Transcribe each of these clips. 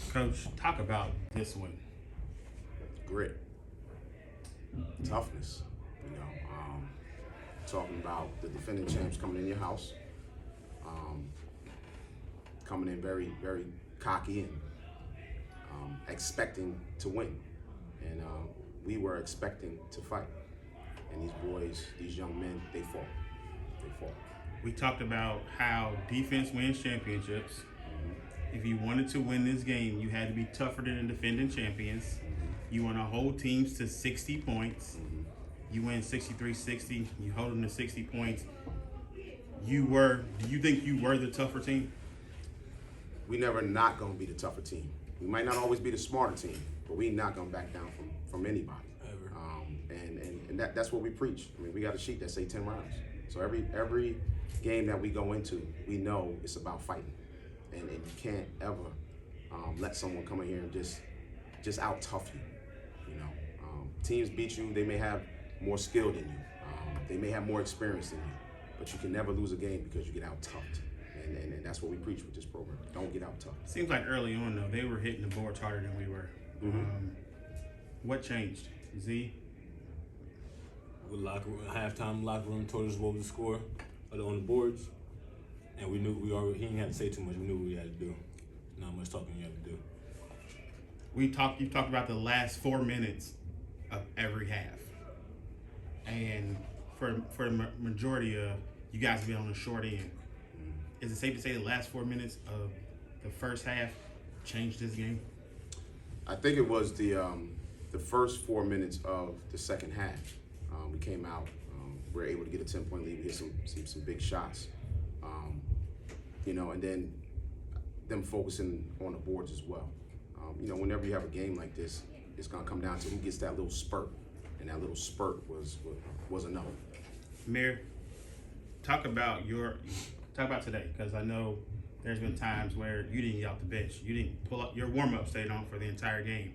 Coach, talk about this one. Grit, toughness. Talking about the defending champs coming in your house, coming in very, very cocky and expecting to win. And we were expecting to fight. And these boys, these young men, they fought. They fought. We talked about how defense wins championships. If you wanted to win this game, you had to be tougher than the defending champions. You want to hold teams to 60 points. You win 63-60. You hold them to 60 points. Do you think you were the tougher team? We never not going to be the tougher team. We might not always be the smarter team, but we not going to back down from anybody. Ever. And that's what we preach. I mean, we got a sheet that say 10 rounds. So every game that we go into, we know it's about fighting. And you can't ever let someone come in here and just out tough you. Teams beat you. They may have more skill than you. They may have more experience than you. But you can never lose a game because you get out toughed. And that's what we preach with this program. Don't get out tough. Seems like early on, though, they were hitting the boards harder than we were. What changed? Z? With halftime locker room told us what was the score on the boards, and we knew he didn't have to say too much. We knew what we had to do. Not much talking you have to do. You talked about the last 4 minutes of every half, and for the majority of you guys have been on the short end. Is it safe to say the last 4 minutes of the first half changed this game? I think it was the first 4 minutes of the second half. We came out. We were able to get a 10-point lead. We hit some big shots. And then them focusing on the boards as well. Whenever you have a game like this, it's gonna come down to who gets that little spurt, and that little spurt was enough. Mir, talk about today, because I know there's been times where you didn't get off the bench. You didn't pull up. Your warm-up stayed on for the entire game.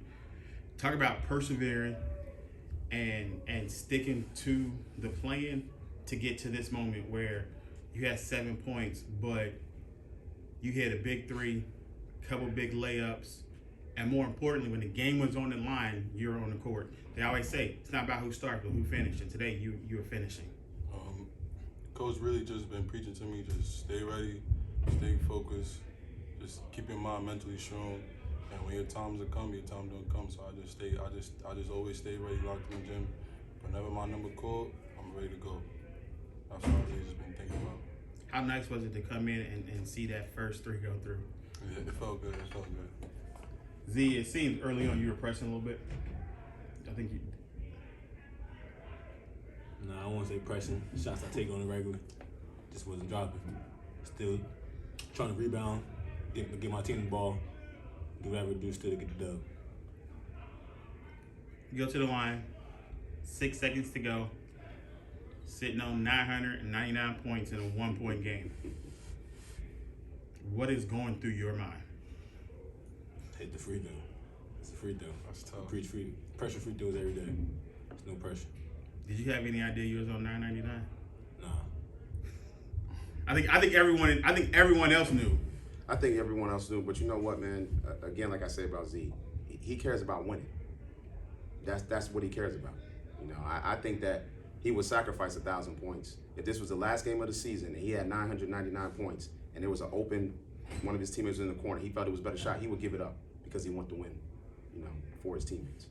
Talk about persevering and sticking to the plan to get to this moment where you had 7 points, but you hit a big three, couple big layups, and more importantly, when the game was on the line, you were on the court. They always say it's not about who started, but who finished, and today you were finishing. Coach really just been preaching to me, just stay ready, stay focused, just keep your mind mentally strong. And when your times will come, your time don't come. So I just always stay ready, locked in the gym. Whenever my number called, I'm ready to go. That's what I've really just been thinking about. How nice was it to come in and see that first three go through? Yeah, it felt good. It felt good. Z, it seemed early on you were pressing a little bit. I think you. Nah, I won't say pressing. Shots I take on the regular, just wasn't dropping. Still trying to rebound, get my team the ball, do whatever I do still to get the dub. You go to the line, 6 seconds to go, sitting on 999 points in a 1-point game. What is going through your mind? Hit the free throw. It's a free throw. That's tough. Preach free. Pressure free throws every day. There's no pressure. Did you have any idea you was on 999? Nah. I think everyone else knew. I think everyone else knew, but you know what, man? Again, like I said about Z, he cares about winning. That's what he cares about. I think that he would sacrifice 1,000 points if this was the last game of the season and he had 999 points and there was an open, one of his teammates was in the corner. He felt it was a better shot. He would give it up because he wanted to win, for his teammates.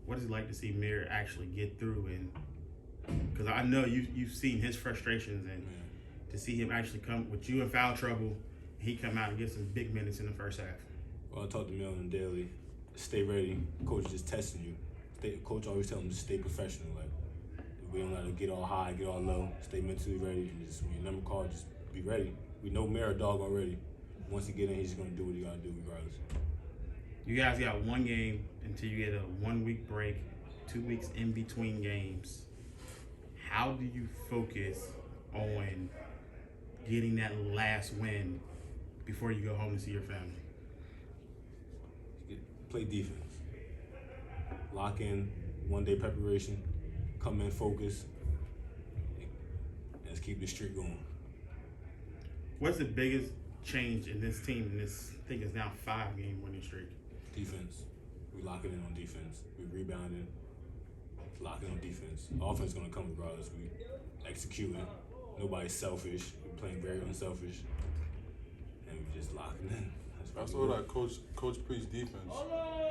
What is it like to see Mir actually get through? And because I know you've seen his frustrations, and to see him actually come with you in foul trouble, he come out and get some big minutes in the first half. Well, I talk to Mel on the daily. Stay ready. Coach is just testing you. Coach always tells him to stay professional. Like, we don't let to get all high, get all low. Stay mentally ready. And just when your number called, just be ready. We know Mir a dog already. Once he get in, he's just gonna do what he gotta do regardless. You guys got one game until you get a 1 week break, 2 weeks in between games. How do you focus on getting that last win before you go home to see your family? Play defense. Lock in, 1 day preparation, come in focus, and let's keep the streak going. What's the biggest change in this team in this think it's now 5-game winning streak. Defense. We locking in on defense. We rebounding. Locking on defense. Offense is gonna come regardless. We executing. Nobody's selfish. We're playing very unselfish. And we just locking in. That's all that coach preach defense.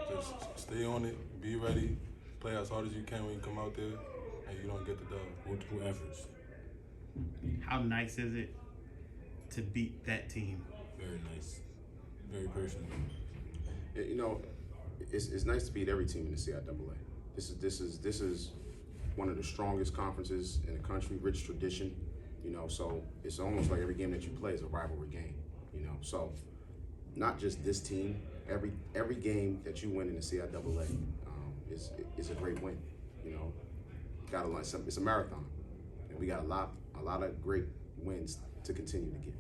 Just stay on it, be ready, play as hard as you can when you come out there, and you don't get the dub. Multiple efforts. How nice is it to beat that team? Very nice. Very personal. You know, it's nice to beat every team in the CIAA. This is one of the strongest conferences in the country, rich tradition. You know, so it's almost like every game that you play is a rivalry game. You know, so not just this team. Every game that you win in the CIAA is a great win. You know, it's a marathon, and we got a lot of great wins to continue to get.